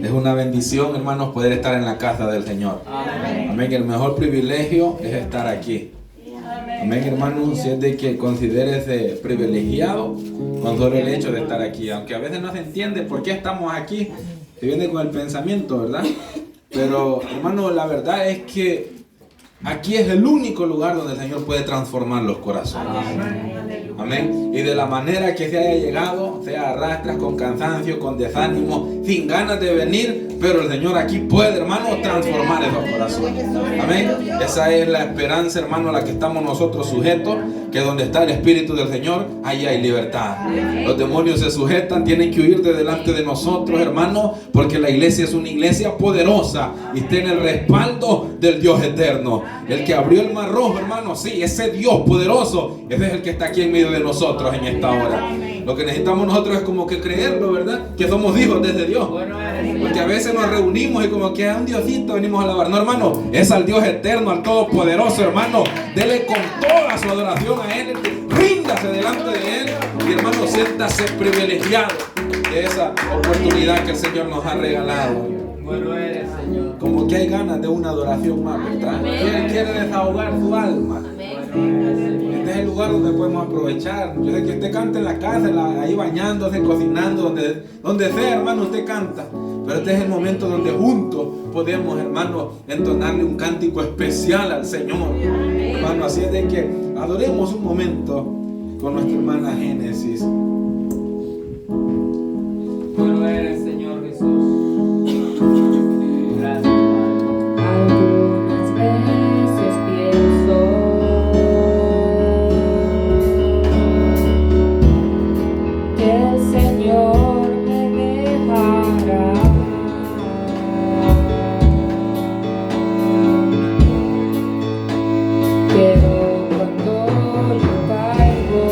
Es una bendición, hermanos, poder estar en la casa del Señor. Amén. El mejor privilegio es estar aquí. Amén, hermanos. Si es de que consideres privilegiado con solo el hecho de estar aquí, aunque a veces no se entiende por qué estamos aquí, se viene con el pensamiento, ¿verdad? Pero, hermano, la verdad es que aquí es el único lugar donde el Señor puede transformar los corazones. Amén. Y de la manera que se haya llegado, sea arrastras, con cansancio, con desánimo, sin ganas de venir, pero el Señor aquí puede, hermano, transformar esos corazones. Amén. Esa es la esperanza, hermano, a la que estamos nosotros sujetos, que donde está el Espíritu del Señor, ahí hay libertad. Los demonios se sujetan, tienen que huir de delante de nosotros, hermano, porque la iglesia es una iglesia poderosa y tiene el respaldo del Dios eterno. El que abrió el mar rojo, hermano, sí, ese Dios poderoso, ese es el que está aquí en medio de nosotros en esta hora. Lo que necesitamos nosotros es como que creerlo, ¿verdad? Que somos hijos desde Dios. Porque a veces nos reunimos y como que a un Diosito venimos a alabar. No, hermano, es al Dios eterno, al Todopoderoso, hermano. Dele con toda su adoración a Él. Ríndase delante de Él. Y hermano, siéntase privilegiado de esa oportunidad que el Señor nos ha regalado. Bueno eres, Señor. Como que hay ganas de una adoración más, ¿verdad? Quiere desahogar su alma. Este es el lugar donde podemos aprovechar. Yo sé que usted canta en la casa, ahí bañándose, cocinando, donde sea, hermano, usted canta. Pero este es el momento donde juntos podemos, hermano, entonarle un cántico especial al Señor. Hermano, así es de que adoremos un momento con nuestra hermana Génesis. Bueno eres, Señor Jesús. Gracias, Padre. Algunas veces pienso que el Señor me dejará, pero cuando yo caigo,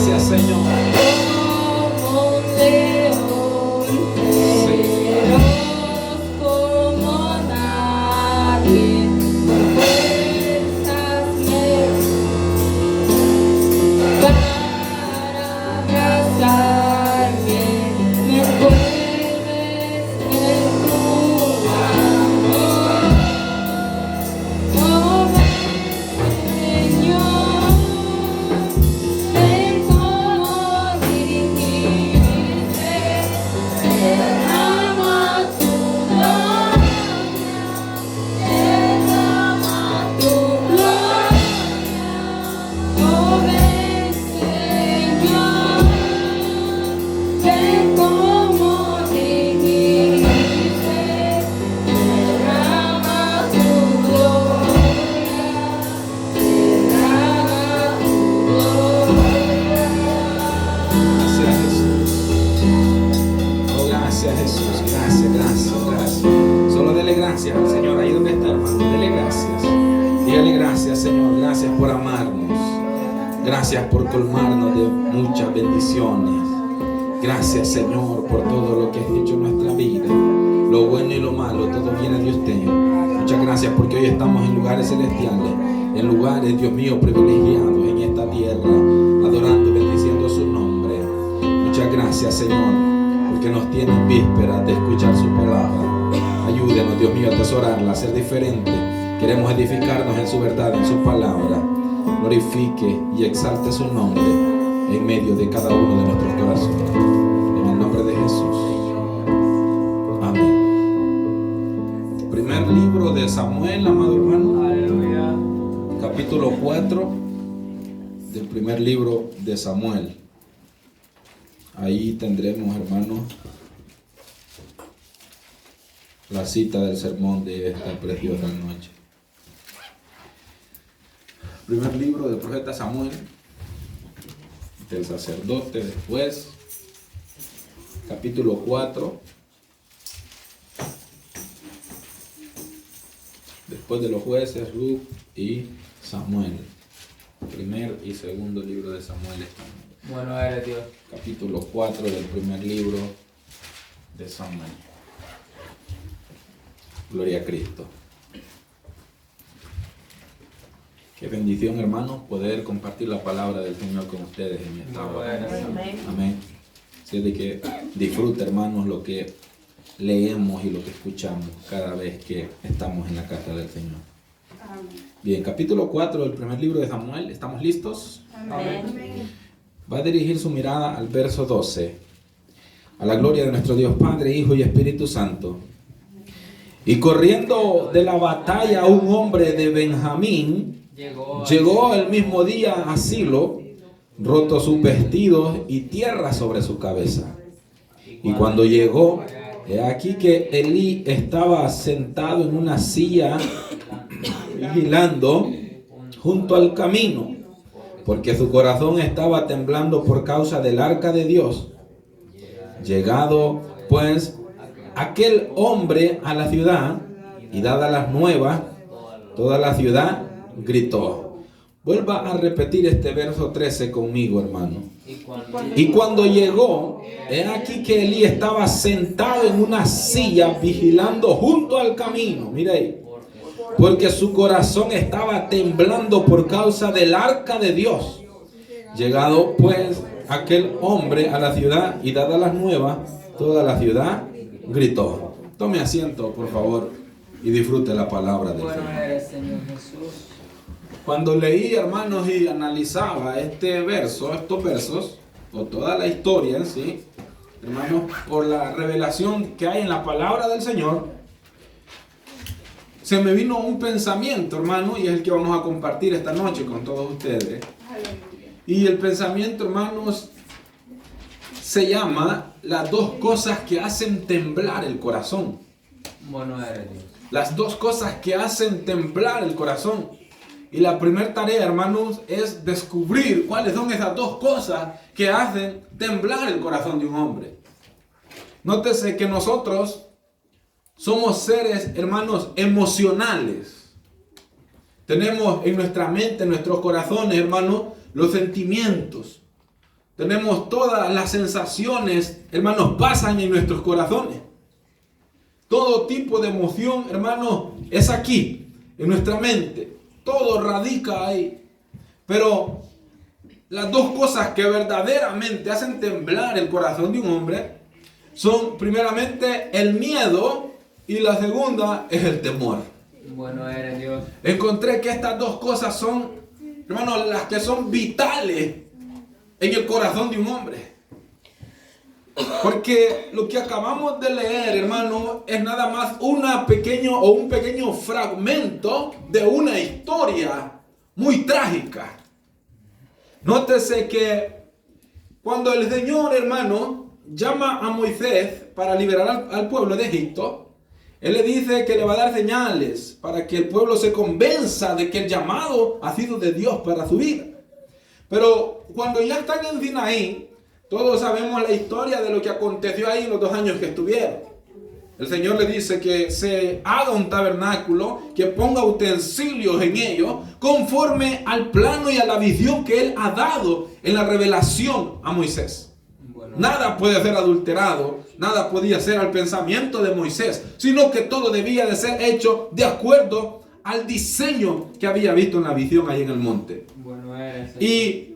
gracias, Señor. Como un león, feroz como nadie, fuerzas me para abrazarme, me envuelves en tu amor. Oh, Señor, ven como dirigirte, derrama tu gloria, derrama tu gloria. Oh, ven, Señor, ven como dirigirte, derrama tu gloria, derrama tu gloria. Gracias, Jesús. Oh, gracias, Jesús. Gracias, gracias, gracias. Solo dele gracias al Señor. Ahí donde está, hermano. Dele gracias. Dígale gracias, Señor. Gracias por amarnos. Gracias por colmarnos de muchas bendiciones. Gracias, Señor, por todo lo que has hecho en nuestra vida. Lo bueno y lo malo, todo viene de usted. Muchas gracias porque hoy estamos en lugares celestiales, en lugares, Dios mío, privilegiados en esta tierra, adorando y bendiciendo su nombre. Muchas gracias, Señor, porque nos tiene en vísperas de escuchar su palabra. Ayúdenos, Dios mío, a atesorarla, a ser diferente. Queremos edificarnos en su verdad, en su palabra. Glorifique y exalte su nombre en medio de cada uno de nuestros corazones. En el nombre de Jesús. Amén. Primer libro de Samuel, amado hermano. Aleluya. Capítulo 4 del primer libro de Samuel. Ahí tendremos, hermanos, la cita del sermón de esta preciosa noche. Primer libro del profeta Samuel, del sacerdote después, capítulo 4. Después de los jueces, Ruth y Samuel. Primer y segundo libro de Samuel estamos. Bueno eres Dios. Capítulo 4 del primer libro de Samuel. Gloria a Cristo. Qué bendición, hermanos, poder compartir la palabra del Señor con ustedes en esta hora. Amén. Así de que disfrute, hermanos, lo que leemos y lo que escuchamos cada vez que estamos en la casa del Señor. Bien, capítulo 4 del primer libro de Samuel. ¿Estamos listos? Amén. Va a dirigir su mirada al verso 12. A la gloria de nuestro Dios Padre, Hijo y Espíritu Santo. Y corriendo de la batalla un hombre de Benjamín llegó el mismo día a Silo, roto sus vestidos y tierra sobre su cabeza. Y cuando llegó, he aquí que Elí estaba sentado en una silla vigilando junto al camino, porque su corazón estaba temblando por causa del arca de Dios. Llegado pues aquel hombre a la ciudad y dadas las nuevas, toda la ciudad gritó. Vuelva a repetir este verso 13 conmigo, hermano. Y cuando llegó, he aquí que Elí estaba sentado en una silla vigilando junto al camino. Mira ahí. Porque su corazón estaba temblando por causa del arca de Dios. Llegado pues aquel hombre a la ciudad y dadas las nuevas, toda la ciudad gritó. Tome asiento, por favor, y disfrute la palabra del Bueno Señor. eres, Señor Jesús. Cuando leí, hermanos, y analizaba estos versos, o toda la historia en sí, hermanos, por la revelación que hay en la palabra del Señor, se me vino un pensamiento, hermano, y es el que vamos a compartir esta noche con todos ustedes. Y el pensamiento, hermanos, se llama las dos cosas que hacen temblar el corazón. Bueno eres Dios. Las dos cosas que hacen temblar el corazón. Y la primera tarea, hermanos, es descubrir cuáles son esas dos cosas que hacen temblar el corazón de un hombre. Nótese que nosotros somos seres, hermanos, emocionales. Tenemos en nuestra mente, en nuestros corazones, hermanos, los sentimientos. tenemos todas las sensaciones, hermanos, pasan en nuestros corazones. Todo tipo de emoción, hermanos, es aquí, en nuestra mente. Todo radica ahí. Pero las dos cosas que verdaderamente hacen temblar el corazón de un hombre son primeramente el miedo y la segunda es el temor. Bueno eres Dios. Encontré que estas dos cosas son, hermanos, las que son vitales en el corazón de un hombre. Porque lo que acabamos de leer, hermano, es nada más un pequeño fragmento de una historia muy trágica. Nótese que cuando el Señor, hermano, llama a Moisés para liberar al pueblo de Egipto, Él le dice que le va a dar señales para que el pueblo se convenza de que el llamado ha sido de Dios para su vida. Pero cuando ya están en Sinaí, todos sabemos la historia de lo que aconteció ahí en los 2 años que estuvieron. El Señor le dice que se haga un tabernáculo, que ponga utensilios en ello, conforme al plano y a la visión que Él ha dado en la revelación a Moisés. Bueno, Nada puede ser adulterado, nada podía ser al pensamiento de Moisés, sino que todo debía de ser hecho de acuerdo al diseño que había visto en la visión ahí en el monte. bueno eres Señor. Y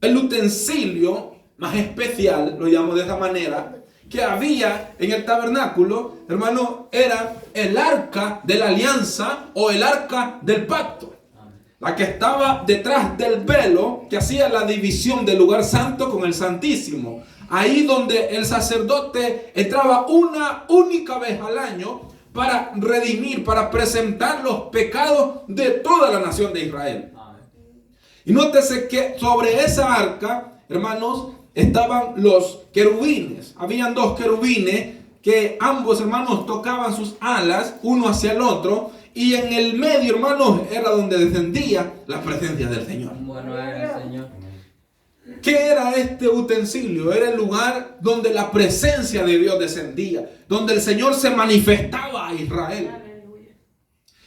el utensilio más especial, lo llamo de esa manera, que había en el tabernáculo, hermano, era el arca de la alianza o el arca del pacto. La que estaba detrás del velo que hacía la división del lugar santo con el santísimo. Ahí donde el sacerdote entraba una única vez al año para redimir, para presentar los pecados de toda la nación de Israel. Amén. Y nótese que sobre esa arca, hermanos, estaban los querubines. Habían 2 querubines que ambos, hermanos, tocaban sus alas uno hacia el otro. Y en el medio, hermanos, era donde descendía la presencia del Señor. Bueno eres Señor. ¿Qué era este utensilio? Era el lugar donde la presencia de Dios descendía, donde el Señor se manifestaba a Israel.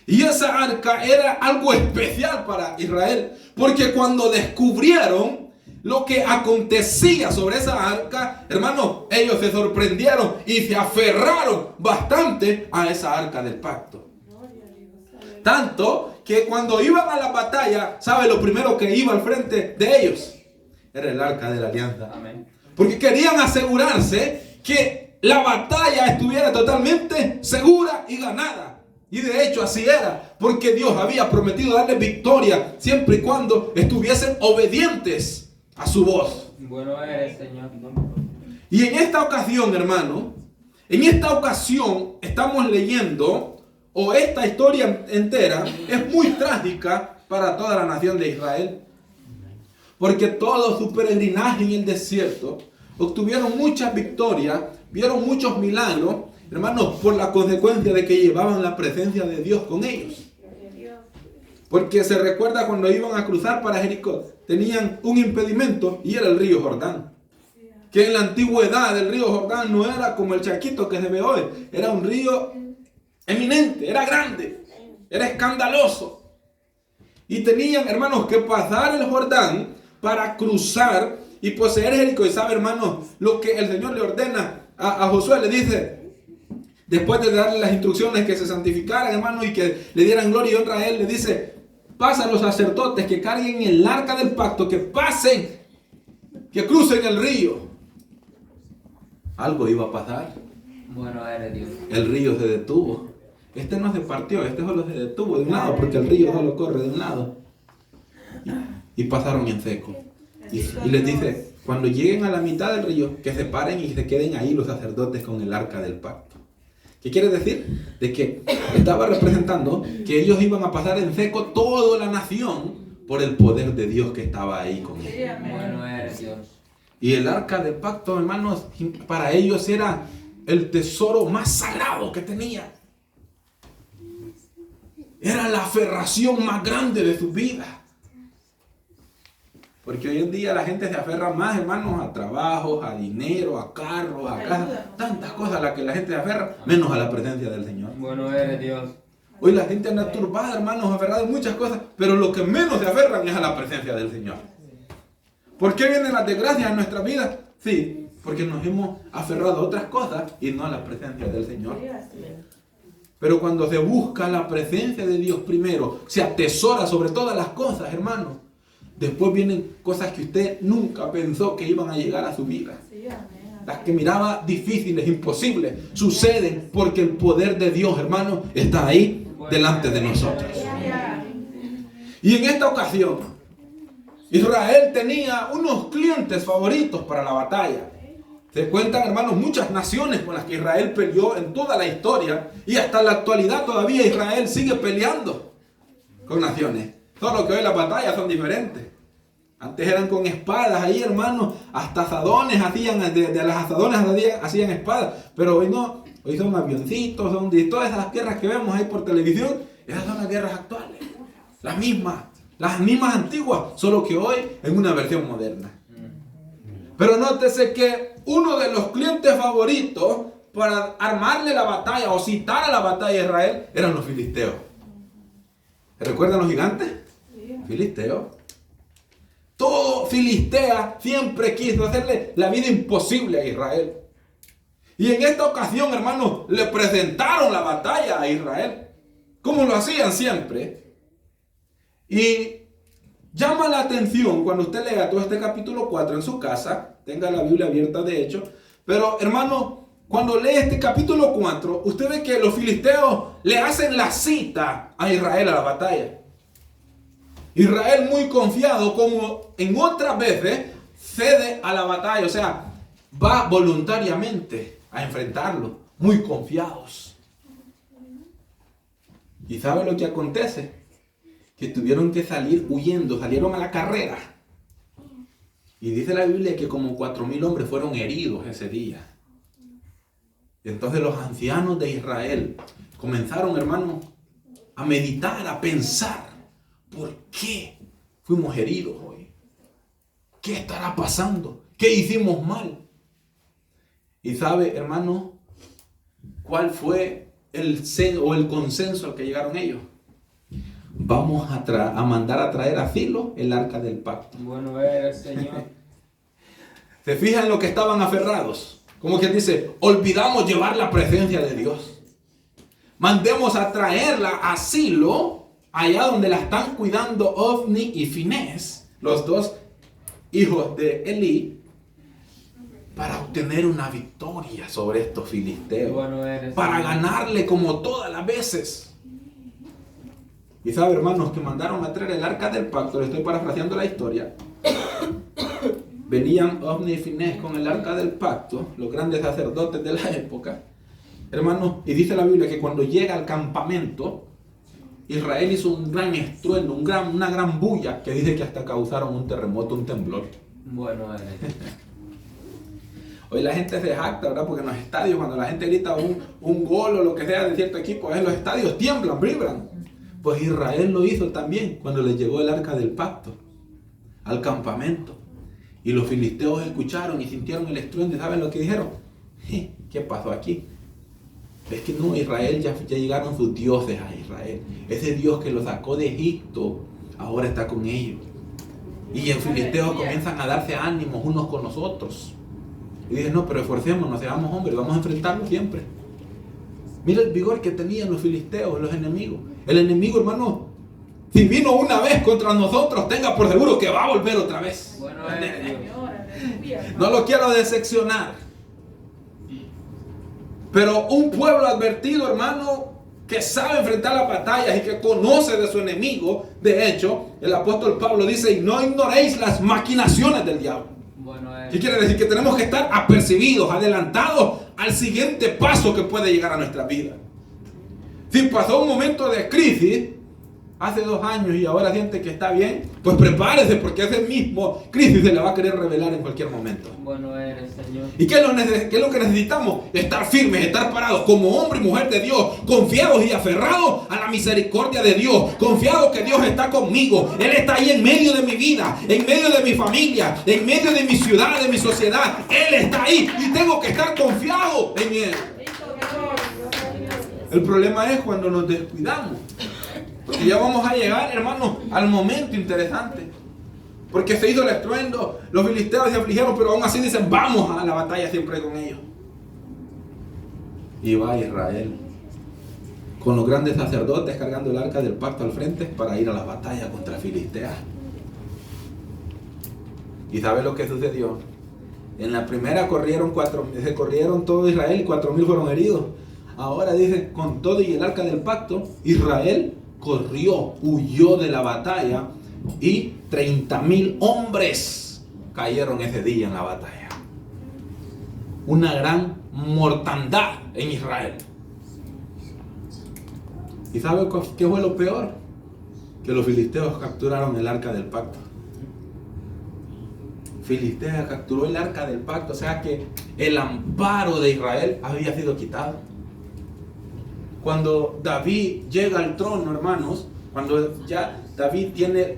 Y esa arca era algo especial para Israel, porque cuando descubrieron lo que acontecía sobre esa arca, hermanos, ellos se sorprendieron y se aferraron bastante a esa arca del pacto. Tanto que cuando iban a la batalla, ¿sabe lo primero que iba al frente de ellos? Era el arca de la alianza. Amén. Porque querían asegurarse que la batalla estuviera totalmente segura y ganada. Y de hecho así era, porque Dios había prometido darles victoria siempre y cuando estuviesen obedientes a su voz. Bueno eres Señor. Y en esta ocasión, hermano, en esta ocasión estamos leyendo, o esta historia entera es muy trágica para toda la nación de Israel. Porque todo su peregrinaje en el desierto obtuvieron muchas victorias, vieron muchos milagros, hermanos, por la consecuencia de que llevaban la presencia de Dios con ellos. Porque se recuerda cuando iban a cruzar para Jericó, tenían un impedimento y era el río Jordán. Que en la antigüedad el río Jordán no era como el Chaquito que se ve hoy, era un río eminente, era grande, era escandaloso. Y tenían, hermanos, que pasar el Jordán para cruzar y poseer Jericó. Y sabe, hermanos, lo que el Señor le ordena a Josué, le dice, después de darle las instrucciones que se santificaran, hermanos, y que le dieran gloria y honra a él, le dice, pasa a los sacerdotes que carguen el arca del pacto, que pasen, que crucen el río. Algo iba a pasar. Bueno eres Dios. El río se detuvo. Este no se partió, este solo se detuvo de un lado, porque el río solo corre de un lado. Y pasaron en seco. Y les dice, cuando lleguen a la mitad del río, que se paren y se queden ahí los sacerdotes con el arca del pacto. ¿Qué quiere decir? De que estaba representando que ellos iban a pasar en seco toda la nación por el poder de Dios que estaba ahí con ellos. Bueno eres Dios. Y el arca del pacto, hermanos, para ellos era el tesoro más sagrado que tenía. Era la aferración más grande de su vida. Porque hoy en día la gente se aferra más, hermanos, a trabajos, a dinero, a carros, a casas, tantas cosas a las que la gente se aferra, menos a la presencia del Señor. Bueno eres Dios. Hoy la gente anda turbada, hermanos, aferrada en muchas cosas, pero lo que menos se aferran es a la presencia del Señor. ¿Por qué vienen las desgracias en nuestra vida? Sí, porque nos hemos aferrado a otras cosas y no a la presencia del Señor. Pero cuando se busca la presencia de Dios primero, se atesora sobre todas las cosas, hermano. Después vienen cosas que usted nunca pensó que iban a llegar a su vida. Las que miraba difíciles, imposibles, suceden porque el poder de Dios, hermano, está ahí delante de nosotros. Y en esta ocasión, Israel tenía unos clientes favoritos para la batalla. Se cuentan, hermanos, muchas naciones con las que Israel peleó en toda la historia. Y hasta la actualidad todavía Israel sigue peleando con naciones. Solo que hoy las batallas son diferentes. Antes eran con espadas ahí, hermanos. Hasta asadones hacían, de las asadones hacían espadas. Pero hoy no. Hoy son avioncitos, son de todas esas guerras que vemos ahí por televisión. Esas son las guerras actuales. Las mismas antiguas. Solo que hoy en una versión moderna. Pero nótese que uno de los clientes favoritos para armarle la batalla o citar a la batalla de Israel eran los filisteos. ¿Recuerdan los gigantes? Filisteos. Todo Filistea siempre quiso hacerle la vida imposible a Israel. Y en esta ocasión, hermanos, le presentaron la batalla a Israel, como lo hacían siempre. Y llama la atención cuando usted lea todo este capítulo 4 en su casa, tenga la Biblia abierta de hecho, pero hermano, cuando lee este capítulo 4, usted ve que los filisteos le hacen la cita a Israel a la batalla. Israel, muy confiado, como en otras veces, cede a la batalla, o sea, va voluntariamente a enfrentarlo, muy confiados. ¿Y sabe lo que acontece? Que tuvieron que salir huyendo, salieron a la carrera. Y dice la Biblia que como 4,000 hombres fueron heridos ese día. Y entonces los ancianos de Israel comenzaron, hermano, a meditar, a pensar, ¿por qué fuimos heridos hoy? ¿Qué estará pasando? ¿Qué hicimos mal? Y sabe, hermano, ¿cuál fue el consenso al que llegaron ellos? Vamos a mandar a traer a Silo el arca del pacto. Bueno eres, Señor. ¿Se fijan en lo que estaban aferrados? Como que dice, olvidamos llevar la presencia de Dios. Mandemos a traerla a Silo, allá donde la están cuidando Ofni y Finés, los dos hijos de Elí, para obtener una victoria sobre estos filisteos. Bueno eres, para Señor. ganarle como todas las veces. Y sabe, hermanos, que mandaron a traer el arca del pacto. Le estoy parafraseando la historia. Venían Ofni y Finés con el arca del pacto, los grandes sacerdotes de la época, hermanos, y dice la Biblia que cuando llega al campamento, Israel hizo un gran estruendo, una gran bulla, que dice que hasta causaron un terremoto, un temblor. Bueno eres. Hoy la gente se jacta, ¿verdad? Porque en los estadios, cuando la gente grita un gol o lo que sea de cierto equipo, los estadios tiemblan, vibran. Pues Israel lo hizo también cuando le llegó el arca del pacto al campamento. Y los filisteos escucharon y sintieron el estruendo. ¿Y saben lo que dijeron? ¿Qué pasó aquí? Es que no, Israel, ya llegaron sus dioses a Israel. Ese Dios que los sacó de Egipto, ahora está con ellos. Y en filisteos comienzan a darse ánimos unos con los otros. Y dicen, no, pero esforcémonos, seamos hombres, vamos a enfrentarlo siempre. Mira el vigor que tenían los filisteos, los enemigos. El enemigo, hermano, si vino una vez contra nosotros, tenga por seguro que va a volver otra vez. Bueno eres, Dios. No lo quiero decepcionar. Pero un pueblo advertido, hermano, que sabe enfrentar las batallas y que conoce de su enemigo. De hecho, el apóstol Pablo dice, y no ignoréis las maquinaciones del diablo. Bueno eres. ¿Qué quiere decir? Que tenemos que estar apercibidos, adelantados al siguiente paso que puede llegar a nuestra vida. Si pasó un momento de crisis hace 2 años y ahora siente que está bien, pues prepárese, porque ese mismo crisis se le va a querer revelar en cualquier momento. Bueno eres, Señor. ¿Y qué es lo que necesitamos? Estar firmes, estar parados como hombre y mujer de Dios, confiados y aferrados a la misericordia de Dios, confiados que Dios está conmigo. Él está ahí en medio de mi vida, en medio de mi familia, en medio de mi ciudad, de mi sociedad. Él está ahí y tengo que estar confiado en Él. El problema es cuando nos descuidamos. Porque ya vamos a llegar, hermanos, al momento interesante. porque se hizo el estruendo, los filisteos se afligieron, pero aún así dicen, vamos a la batalla siempre con ellos. Y va Israel con los grandes sacerdotes cargando el arca del pacto al frente para ir a la batalla contra Filistea. ¿Y sabe lo que sucedió? En la primera se corrieron todo Israel y 4,000 fueron heridos. Ahora dice, con todo y el arca del pacto, Israel corrió, huyó de la batalla y 30,000 hombres cayeron ese día en la batalla. Una gran mortandad en Israel. ¿Y sabe qué fue lo peor? Que los filisteos capturaron el arca del pacto. Filistea capturó el arca del pacto, o sea que el amparo de Israel había sido quitado. Cuando David llega al trono, hermanos, cuando ya David tiene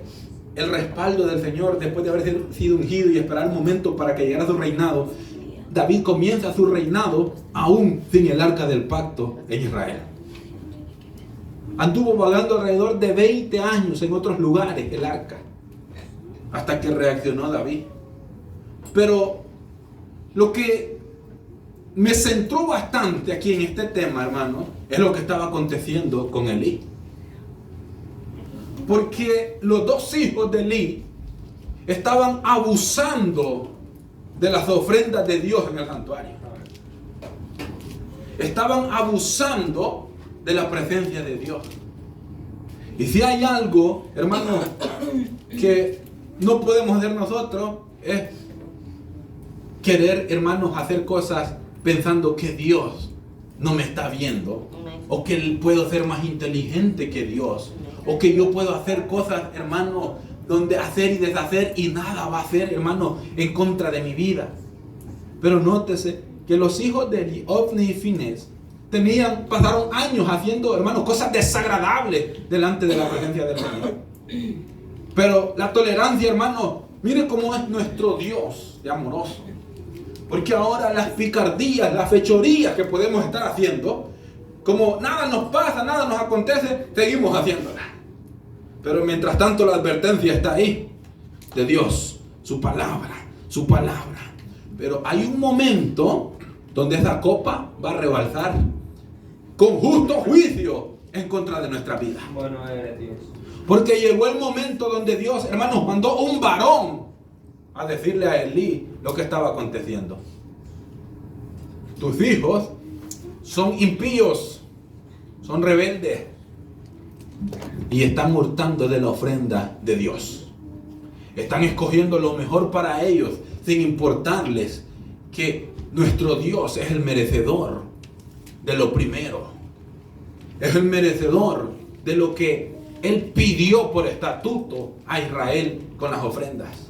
el respaldo del Señor después de haber sido ungido y esperar el momento para que llegara su reinado, David comienza su reinado aún sin el arca del pacto en Israel. Anduvo vagando alrededor de 20 años en otros lugares el arca, hasta que reaccionó David. Pero lo que me centró bastante aquí en este tema, hermano, es lo que estaba aconteciendo con Elí. Porque los dos hijos de Elí estaban abusando de las ofrendas de Dios en el santuario. Estaban abusando de la presencia de Dios. Y si hay algo, hermano, que no podemos hacer nosotros, es querer, hermanos, hacer cosas pensando que Dios no me está viendo, o que puedo ser más inteligente que Dios, o que yo puedo hacer cosas, hermano, donde hacer y deshacer y nada va a ser, hermano, en contra de mi vida. Pero nótese que los hijos de Eli, Ofni y Finés, pasaron años haciendo, hermano, cosas desagradables delante de la presencia del Señor. Pero la tolerancia, hermano, mire cómo es nuestro Dios de amoroso. Porque ahora las picardías, las fechorías que podemos estar haciendo, como nada nos pasa, nada nos acontece, seguimos haciéndolas. Pero mientras tanto la advertencia está ahí, de Dios, su palabra. Pero hay un momento donde esa copa va a rebalsar con justo juicio en contra de nuestra vida. Bueno eres Dios. Porque llegó el momento donde Dios, hermanos, mandó un varón a decirle a Elí lo que estaba aconteciendo. Tus hijos son impíos, son rebeldes y están hurtando de la ofrenda de Dios. Están escogiendo lo mejor para ellos sin importarles que nuestro Dios es el merecedor de lo primero. Es el merecedor de lo que Él pidió por estatuto a Israel con las ofrendas.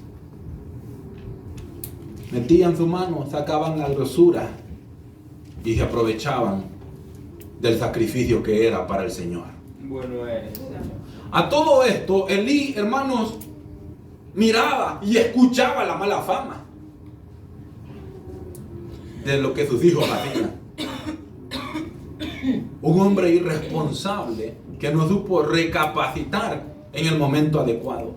Metían su mano, sacaban la grosura y se aprovechaban del sacrificio que era para el Señor. Bueno eres. A todo esto, Elí, hermanos, miraba y escuchaba la mala fama de lo que sus hijos hacían. Un hombre irresponsable que no supo recapacitar en el momento adecuado.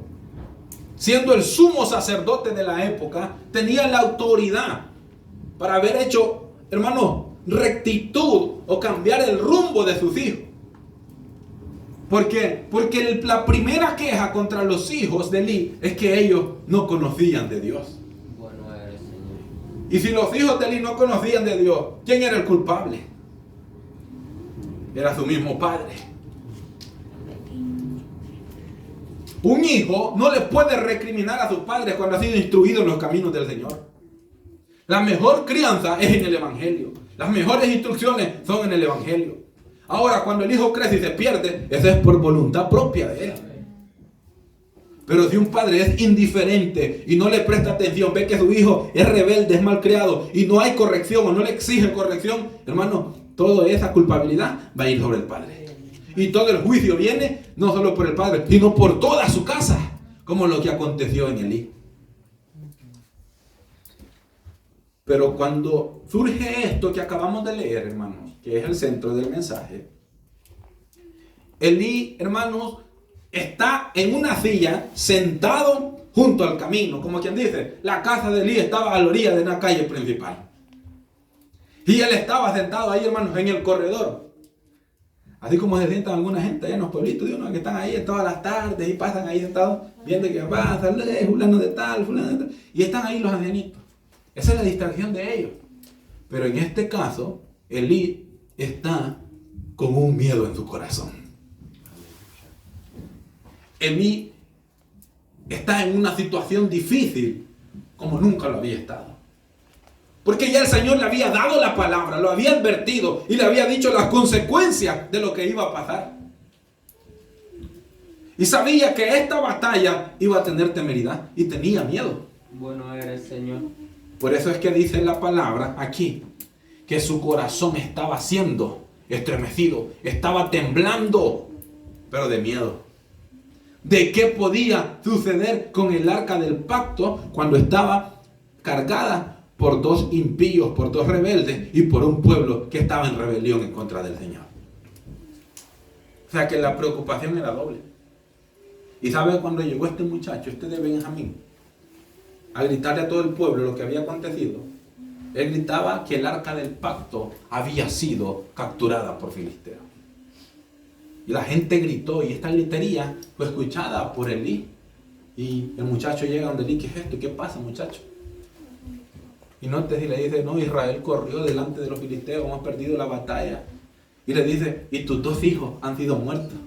Siendo el sumo sacerdote de la época, tenía la autoridad para haber hecho, hermano, rectitud o cambiar el rumbo de sus hijos. ¿Por qué? Porque la primera queja contra los hijos de Elí es que ellos no conocían de Dios. Bueno eres, Señor. Y si los hijos de Elí no conocían de Dios, ¿quién era el culpable? Era su mismo padre. Un hijo no le puede recriminar a sus padres cuando ha sido instruido en los caminos del Señor. La mejor crianza es en el Evangelio. Las mejores instrucciones son en el Evangelio. Ahora, cuando el hijo crece y se pierde, eso es por voluntad propia de él. Pero si un padre es indiferente y no le presta atención, ve que su hijo es rebelde, es malcriado y no hay corrección o no le exige corrección, hermano, toda esa culpabilidad va a ir sobre el padre. Y todo el juicio viene no solo por el padre, sino por toda su casa, como lo que aconteció en Elí. Pero cuando surge esto que acabamos de leer, hermanos, que es el centro del mensaje, Elí, hermanos, está en una silla, sentado junto al camino, como quien dice, la casa de Elí estaba a la orilla de una calle principal. Y él estaba sentado ahí, hermanos, en el corredor. Así como se sientan alguna gente allá en los pueblitos de uno que están ahí todas las tardes y pasan ahí sentados viendo que pasa, fulano de tal, fulano de tal. Y están ahí los ancianitos. Esa es la distracción de ellos. Pero en este caso, Elí está con un miedo en su corazón. Elí está en una situación difícil como nunca lo había estado. Porque ya el Señor le había dado la palabra, lo había advertido y le había dicho las consecuencias de lo que iba a pasar. Y sabía que esta batalla iba a tener temeridad y tenía miedo. Bueno eres, Señor. Por eso es que dice la palabra aquí, que su corazón estaba siendo estremecido, estaba temblando, pero de miedo. De qué podía suceder con el arca del pacto cuando estaba cargada por dos impíos, por dos rebeldes y por un pueblo que estaba en rebelión en contra del Señor. O sea que la preocupación era doble. Y sabe cuando llegó este muchacho, este de Benjamín, a gritarle a todo el pueblo lo que había acontecido, él gritaba que el arca del pacto había sido capturada por filisteos. Y la gente gritó, y esta gritería fue escuchada por Elí. Y el muchacho llega donde Elí, ¿qué es esto? ¿Qué pasa, muchacho? Y note si le dice, no, Israel corrió delante de los filisteos, hemos perdido la batalla. Y le dice, y tus dos hijos han sido muertos.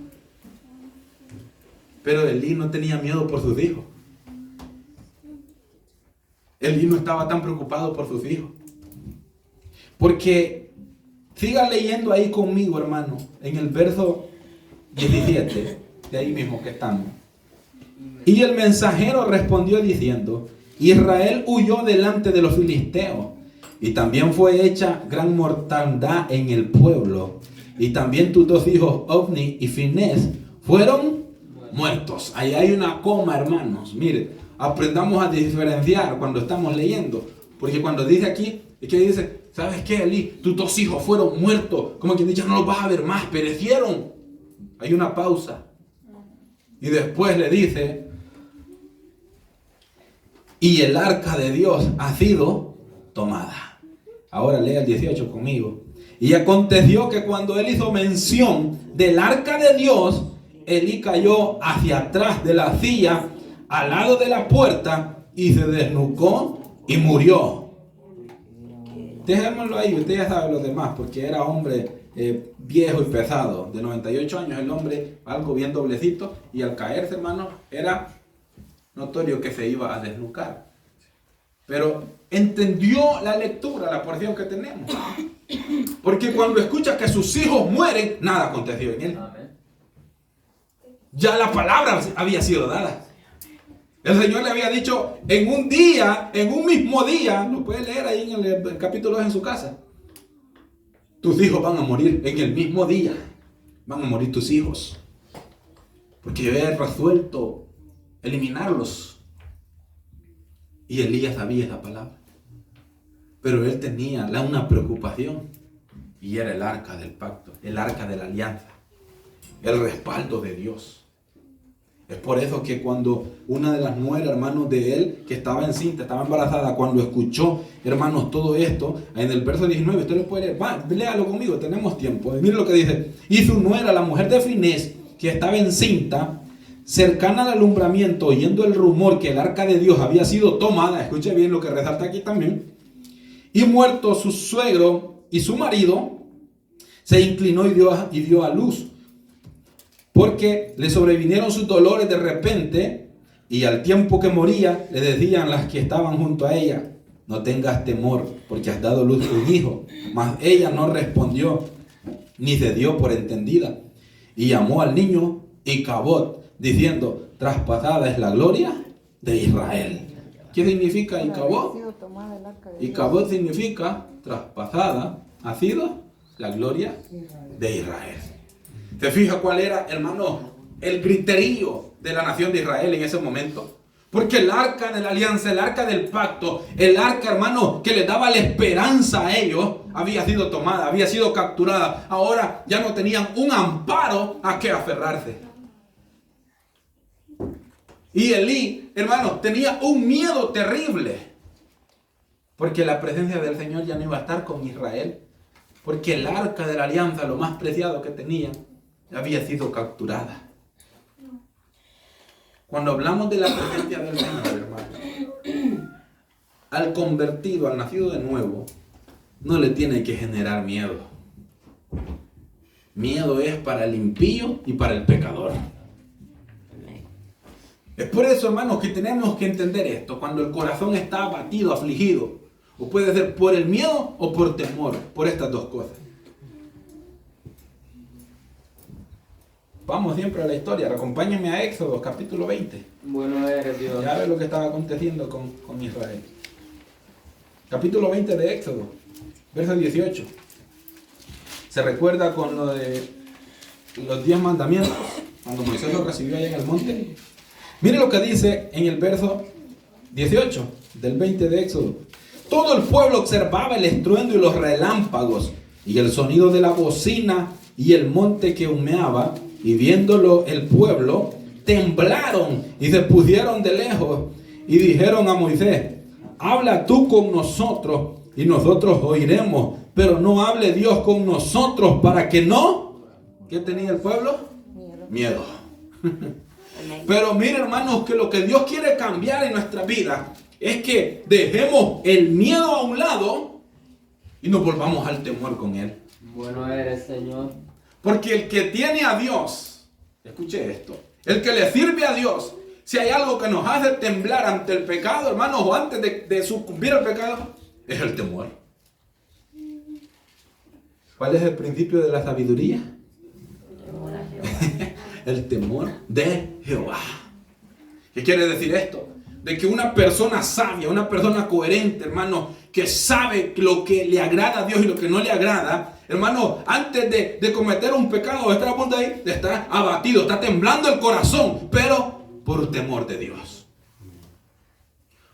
Pero Elí no tenía miedo por sus hijos. Elí no estaba tan preocupado por sus hijos. Porque, siga leyendo ahí conmigo, hermano, en el verso 17, de ahí mismo que estamos. Y el mensajero respondió diciendo, Israel huyó delante de los filisteos, y también fue hecha gran mortandad en el pueblo, y también tus dos hijos Ofni y Finés fueron muertos. Ahí hay una coma, hermanos. Mire, aprendamos a diferenciar cuando estamos leyendo, porque cuando dice aquí, es que dice, ¿sabes qué, Elí? Tus dos hijos fueron muertos, como quien dice, ya no los vas a ver más, perecieron. Hay una pausa. Y después le dice, y el arca de Dios ha sido tomada. Ahora lea el 18 conmigo. Y aconteció que cuando él hizo mención del arca de Dios, Elí cayó hacia atrás de la silla, al lado de la puerta, y se desnucó y murió. Dejémoslo ahí, usted ya sabe lo demás, porque era hombre viejo y pesado, de 98 años el hombre, algo bien doblecito, y al caerse, hermano, era notorio que se iba a desnucar. Pero entendió la lectura, la porción que tenemos. Porque cuando escucha que sus hijos mueren, nada aconteció en él. Ya la palabra había sido dada. El Señor le había dicho en un día, en un mismo día, lo puede leer ahí en el capítulo 2 en su casa. Tus hijos van a morir en el mismo día. Van a morir tus hijos. Porque yo he resuelto eliminarlos. Y Elías sabía esa palabra. Pero él tenía una preocupación. Y era el arca del pacto, el arca de la alianza, el respaldo de Dios. Es por eso que cuando una de las nueras, hermanos, de él, que estaba encinta, estaba embarazada, cuando escuchó, hermanos, todo esto, en el verso 19, usted lo puede leer, léalo conmigo, tenemos tiempo. Mire lo que dice, y su nuera, la mujer de Finés, que estaba encinta, cercana al alumbramiento, oyendo el rumor que el arca de Dios había sido tomada, escuche bien lo que resalta aquí también, y muerto su suegro y su marido, se inclinó y dio a luz, porque le sobrevinieron sus dolores de repente, y al tiempo que moría, le decían las que estaban junto a ella, no tengas temor, porque has dado luz a un hijo. Mas ella no respondió, ni se dio por entendida, y llamó al niño Icabod, diciendo, traspasada es la gloria de Israel. ¿Qué significa Icabod? Icabod significa traspasada, ha sido la gloria de Israel. ¿Se fija cuál era, hermano, el griterío de la nación de Israel en ese momento? Porque el arca de la alianza, el arca del pacto, el arca, hermano, que les daba la esperanza a ellos, había sido tomada, había sido capturada. Ahora ya no tenían un amparo a que aferrarse. Y Elí, hermano, tenía un miedo terrible. Porque la presencia del Señor ya no iba a estar con Israel. Porque el arca de la alianza, lo más preciado que tenía, había sido capturada. Cuando hablamos de la presencia del Señor, hermano, al convertido, al nacido de nuevo, no le tiene que generar miedo. Miedo es para el impío y para el pecador. Es por eso, hermanos, que tenemos que entender esto. Cuando el corazón está abatido, afligido, o puede ser por el miedo o por temor, por estas dos cosas. Vamos siempre a la historia. Acompáñenme a Éxodo, capítulo 20. Bueno eres, Dios. Ya ve lo que estaba aconteciendo con Israel. Capítulo 20 de Éxodo, verso 18. Se recuerda con lo de los 10 mandamientos, cuando Moisés los recibió allá en el monte. Mire lo que dice en el verso 18 del 20 de Éxodo. Todo el pueblo observaba el estruendo y los relámpagos y el sonido de la bocina y el monte que humeaba, y viéndolo el pueblo temblaron y se pusieron de lejos y dijeron a Moisés: habla tú con nosotros y nosotros oiremos, pero no hable Dios con nosotros para que no. ¿Qué tenía el pueblo? Miedo. Pero mire, hermanos, que lo que Dios quiere cambiar en nuestra vida es que dejemos el miedo a un lado y nos volvamos al temor con Él. Bueno eres, Señor. Porque el que tiene a Dios, escuche esto, el que le sirve a Dios, si hay algo que nos hace temblar ante el pecado, hermanos, o antes de sucumbir al pecado, es el temor. ¿Cuál es el principio de la sabiduría? El temor de Jehová. ¿Qué quiere decir esto? De que una persona sabia, una persona coherente, hermano, que sabe lo que le agrada a Dios y lo que no le agrada, hermano, antes de cometer un pecado, estar a punto de ahí, está abatido, está temblando el corazón, pero por temor de Dios.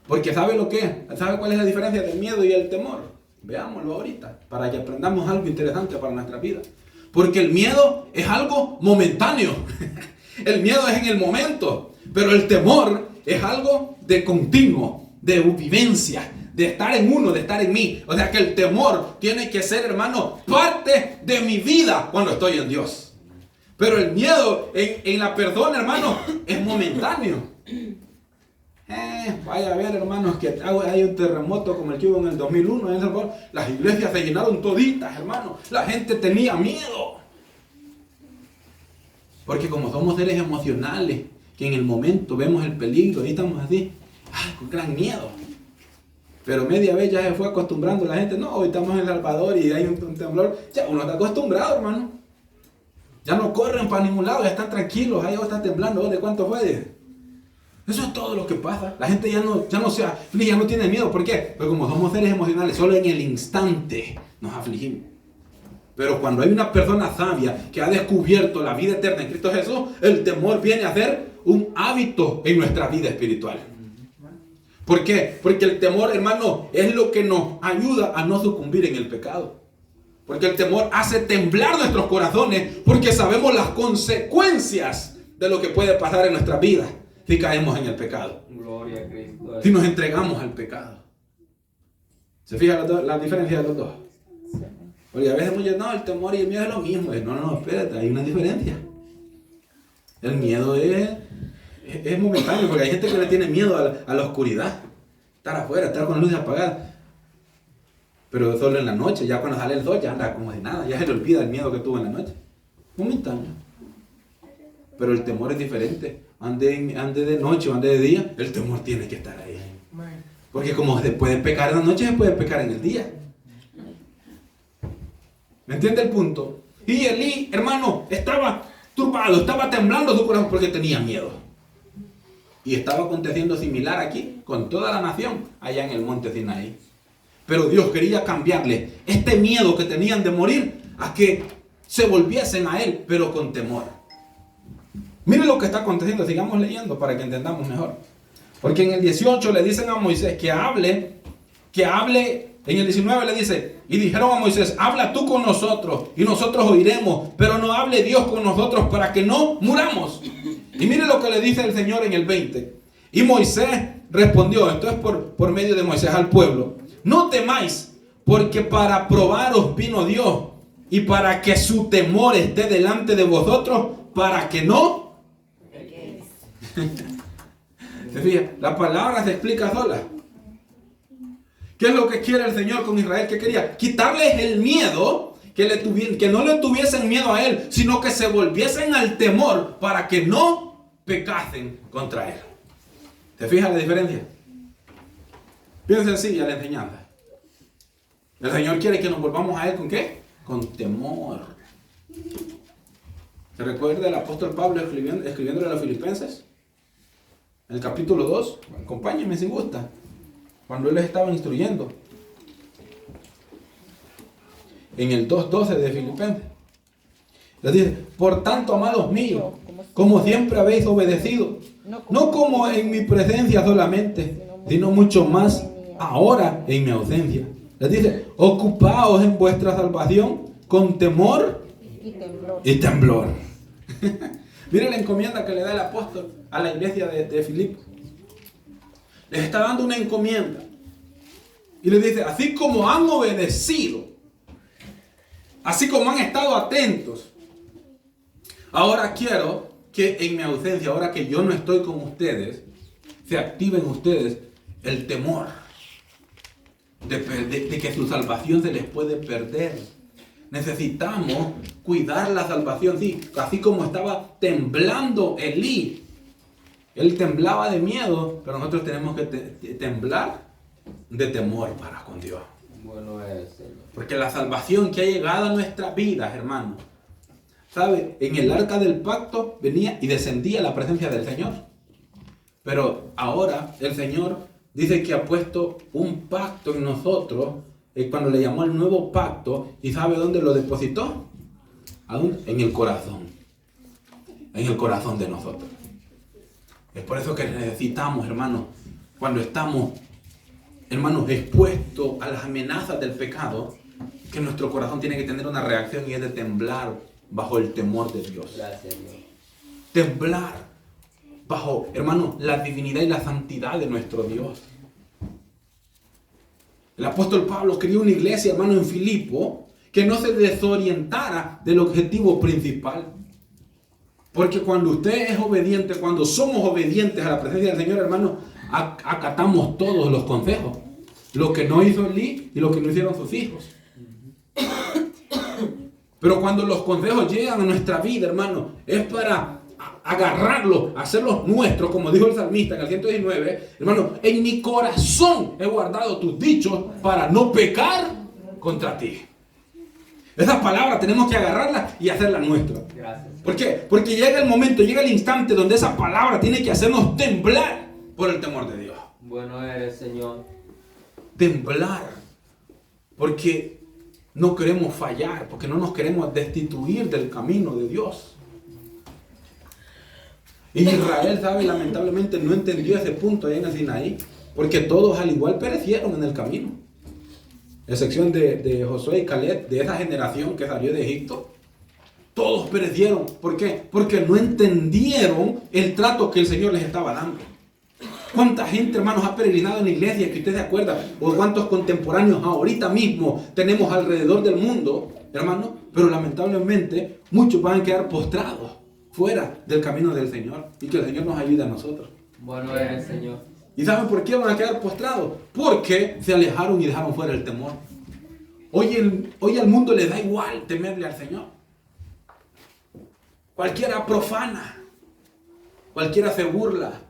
Porque ¿sabe lo que es? ¿Sabe cuál es la diferencia del miedo y el temor? Veámoslo ahorita, para que aprendamos algo interesante para nuestra vida. Porque el miedo es algo momentáneo. El miedo es en el momento, pero el temor es algo de continuo, de vivencia, de estar en uno, de estar en mí. O sea que el temor tiene que ser, hermano, parte de mi vida cuando estoy en Dios. Pero el miedo en la persona, hermano, es momentáneo. Vaya a ver, hermanos, que hay un terremoto como el que hubo en el 2001 en El Salvador. Las iglesias se llenaron toditas, hermanos. La gente tenía miedo. Porque como somos seres emocionales, que en el momento vemos el peligro y estamos así, con gran miedo. Pero media vez ya se fue acostumbrando la gente. No, hoy estamos en El Salvador y hay un temblor. Ya uno está acostumbrado, hermano. Ya no corren para ningún lado, ya están tranquilos. Ahí está temblando. ¿De cuánto fue? Eso es todo lo que pasa. La gente ya no se aflige, ya no tiene miedo. ¿Por qué? Porque como somos seres emocionales, solo en el instante nos afligimos. Pero cuando hay una persona sabia que ha descubierto la vida eterna en Cristo Jesús, el temor viene a ser un hábito en nuestra vida espiritual. ¿Por qué? Porque el temor, hermano, es lo que nos ayuda a no sucumbir en el pecado. Porque el temor hace temblar nuestros corazones, porque sabemos las consecuencias de lo que puede pasar en nuestra vida si caemos en el pecado. Gloria a Cristo. Si nos entregamos al pecado. ¿Se fija la diferencia de los dos? Porque a veces muchos, no, el temor y el miedo es lo mismo. No, espérate, hay una diferencia. El miedo es momentáneo, porque hay gente que le tiene miedo a la oscuridad. Estar afuera, estar con las luces apagadas. Pero solo en la noche, ya cuando sale el sol, ya anda como de nada. Ya se le olvida el miedo que tuvo en la noche. Momentáneo. Pero el temor es diferente. Ande de noche o ande de día, el temor tiene que estar ahí. Porque como se puede pecar en la noche, se puede pecar en el día. ¿Me entiende el punto? Y Elí, hermano, estaba turbado, estaba temblando su corazón porque tenía miedo. Y estaba aconteciendo similar aquí, con toda la nación, allá en el monte Sinaí. Pero Dios quería cambiarle este miedo que tenían de morir a que se volviesen a Él, pero con temor. Miren lo que está aconteciendo, sigamos leyendo para que entendamos mejor. Porque en el 18 le dicen a Moisés que hable, en el 19 le dice, y dijeron a Moisés, habla tú con nosotros y nosotros oiremos, pero no hable Dios con nosotros para que no muramos. Y Y mire lo que le dice el Señor en el 20. Y Moisés respondió, esto es por medio de Moisés al pueblo: no temáis, porque para probaros vino Dios, y para que su temor esté delante de vosotros, para que no. ¿Se fija? La palabra se explica sola. ¿Qué es lo que quiere el Señor con Israel? ¿Qué quería? Quitarles el miedo, que no le tuviesen miedo a Él, sino que se volviesen al temor para que no pecasen contra Él. ¿Se fija la diferencia? Bien sencilla la enseñanza. El Señor quiere que nos volvamos a Él ¿con qué? Con temor. ¿Se recuerda el apóstol Pablo escribiéndole a los filipenses? En el capítulo 2, acompáñenme si gusta, cuando él les estaba instruyendo. En el 2:12 de Filipenses. Les dice: por tanto, amados míos, como siempre habéis obedecido, no como en mi presencia solamente, sino mucho más ahora en mi ausencia. Les dice: ocupaos en vuestra salvación con temor y temblor. Mire la encomienda que le da el apóstol a la iglesia de Filipo. Les está dando una encomienda. Y les dice: así como han obedecido, así como han estado atentos, ahora quiero que en mi ausencia, ahora que yo no estoy con ustedes, se active en ustedes el temor de que su salvación se les puede perder. Necesitamos cuidar la salvación, sí, así como estaba temblando Elí. Él temblaba de miedo, pero nosotros tenemos que temblar de temor para con Dios. Bueno es, Señor. Porque la salvación que ha llegado a nuestras vidas, hermano, ¿sabe? En el arca del pacto venía y descendía la presencia del Señor. Pero ahora el Señor dice que ha puesto un pacto en nosotros, cuando le llamó el nuevo pacto. ¿Y sabe dónde lo depositó? En el corazón. En el corazón de nosotros. Es por eso que necesitamos, hermanos, cuando estamos, hermanos, expuestos a las amenazas del pecado, que nuestro corazón tiene que tener una reacción, y es de temblar bajo el temor de Dios. Gracias, Dios. Temblar bajo, hermanos, la divinidad y la santidad de nuestro Dios. El apóstol Pablo quería una iglesia, hermano, en Filipo, que no se desorientara del objetivo principal. Porque cuando usted es obediente, cuando somos obedientes a la presencia del Señor, hermano, acatamos todos los consejos. Lo que no hizo Elí y lo que no hicieron sus hijos. Pero cuando los consejos llegan a nuestra vida, hermano, es para agarrarlos, hacerlos nuestros, como dijo el salmista en el 119, hermano: en mi corazón he guardado tus dichos para no pecar contra ti. Esas palabras tenemos que agarrarlas y hacerlas nuestras. Gracias. ¿Por qué? Porque llega el momento, llega el instante donde esa palabra tiene que hacernos temblar por el temor de Dios. Bueno eres, Señor. Temblar. Porque no queremos fallar, porque no nos queremos destituir del camino de Dios. Y Israel, ¿sabe? Lamentablemente no entendió ese punto ahí en el Sinaí, porque todos al igual perecieron en el camino. Excepción de Josué y Caleb, de esa generación que salió de Egipto. Todos perecieron. ¿Por qué? Porque no entendieron el trato que el Señor les estaba dando. ¿Cuánta gente, hermanos, ha peregrinado en la iglesia que usted se acuerda? ¿O cuántos contemporáneos ahorita mismo tenemos alrededor del mundo, hermanos? Pero lamentablemente muchos van a quedar postrados fuera del camino del Señor. Y que el Señor nos ayude a nosotros. Bueno eres, Señor. ¿Y saben por qué van a quedar postrados? Porque se alejaron y dejaron fuera el temor. Hoy al mundo le da igual temerle al Señor. Cualquiera profana, cualquiera se burla,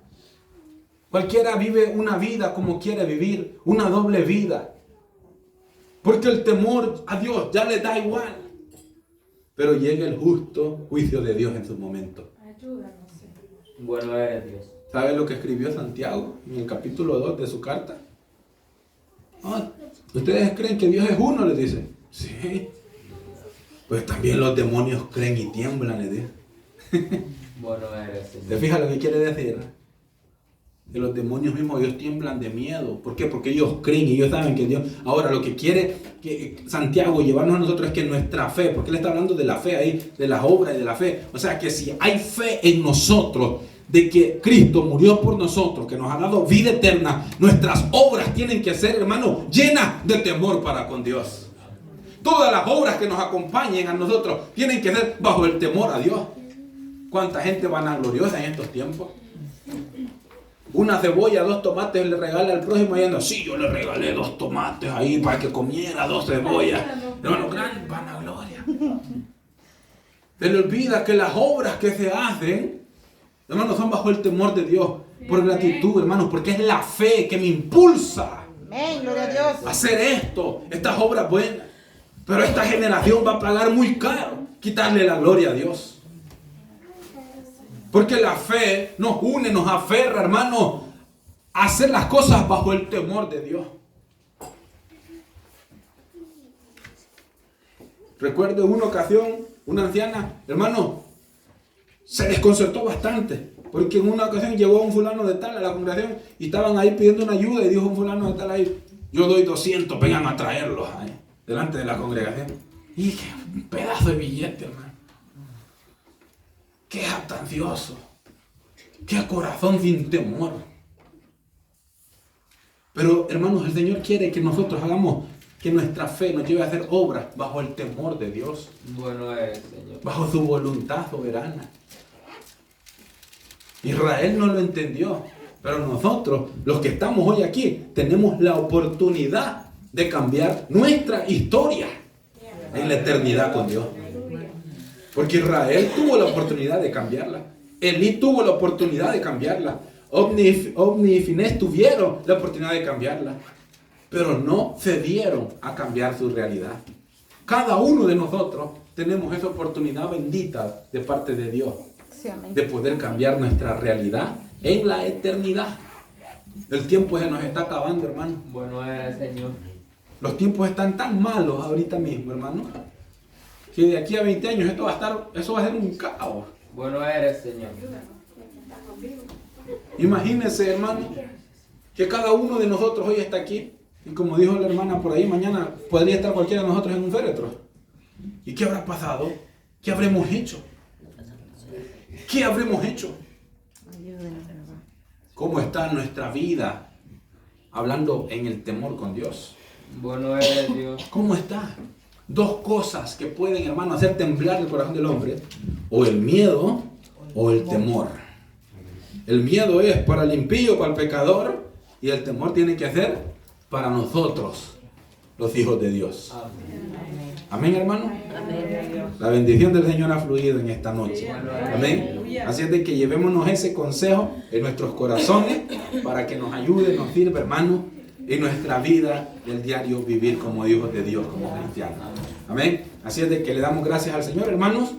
cualquiera vive una vida como quiere vivir, una doble vida. Porque el temor a Dios ya le da igual. Pero llega el justo juicio de Dios en su momento. Ayúdanos, Señor. Bueno eres, Dios. ¿Sabe lo que escribió Santiago en el capítulo 2 de su carta? ¿Ustedes creen que Dios es uno? Les dice. Sí. Pues también los demonios creen y tiemblan, les dice. Bueno eres, ¿Te Señor. fijas lo que quiere decir? Y los demonios mismos, ellos tiemblan de miedo. ¿Por qué? Porque ellos creen y ellos saben que Dios... Ahora, lo que quiere que Santiago llevarnos a nosotros es que nuestra fe, porque él está hablando de la fe ahí, de las obras y de la fe. O sea, que si hay fe en nosotros, de que Cristo murió por nosotros, que nos ha dado vida eterna, nuestras obras tienen que ser, hermano, llenas de temor para con Dios. Todas las obras que nos acompañen a nosotros tienen que ser bajo el temor a Dios. ¿Cuánta gente vanagloriosa en estos tiempos? Una cebolla, 2 tomates le regala al prójimo y anda, sí, yo le regalé 2 tomates ahí para que comiera 2 cebollas. Hermano, gran vanagloria. Se le olvida que las obras que se hacen, hermano, son bajo el temor de Dios. Por gratitud, hermano, porque es la fe que me impulsa a hacer esto, estas obras buenas. Pero esta generación va a pagar muy caro quitarle la gloria a Dios. Porque la fe nos une, nos aferra, hermano, a hacer las cosas bajo el temor de Dios. Recuerdo una ocasión, una anciana, hermano, se desconcertó bastante. Porque en una ocasión llegó un fulano de tal a la congregación y estaban ahí pidiendo una ayuda y dijo un fulano de tal ahí, yo doy 200, vengan a traerlos ahí, delante de la congregación. Y dije, un pedazo de billete, hermano. Qué jactancioso, qué corazón sin temor. Pero hermanos, el Señor quiere que nosotros hagamos, que nuestra fe nos lleve a hacer obras bajo el temor de Dios. Bueno eres, Señor. Bajo su voluntad soberana. Israel no lo entendió, pero nosotros, los que estamos hoy aquí, tenemos la oportunidad de cambiar nuestra historia en la eternidad con Dios. Porque Israel tuvo la oportunidad de cambiarla. Elí tuvo la oportunidad de cambiarla. Ovni y Finés tuvieron la oportunidad de cambiarla. Pero no cedieron a cambiar su realidad. Cada uno de nosotros tenemos esa oportunidad bendita de parte de Dios. De poder cambiar nuestra realidad en la eternidad. El tiempo se nos está acabando, hermano. Bueno eres, Señor. Los tiempos están tan malos ahorita mismo, hermano, que de aquí a 20 años eso va a ser un caos. Bueno eres, Señor. Imagínense, hermano, que cada uno de nosotros hoy está aquí. Y como dijo la hermana por ahí, mañana podría estar cualquiera de nosotros en un féretro. ¿Y qué habrá pasado? ¿Qué habremos hecho? ¿Qué habremos hecho? ¿Cómo está nuestra vida? Hablando en el temor con Dios. Bueno eres, Dios. ¿Cómo está? 2 cosas que pueden, hermano, hacer temblar el corazón del hombre. O el miedo o el temor. El miedo es para el impío, para el pecador. Y el temor tiene que ser para nosotros, los hijos de Dios. Amén, hermano. La bendición del Señor ha fluido en esta noche. Amén. Así es de que llevémonos ese consejo en nuestros corazones para que nos ayude, nos sirva, hermano, en nuestra vida del diario vivir como hijos de Dios, como cristianos. Amén. Así es de que le damos gracias al Señor, hermanos.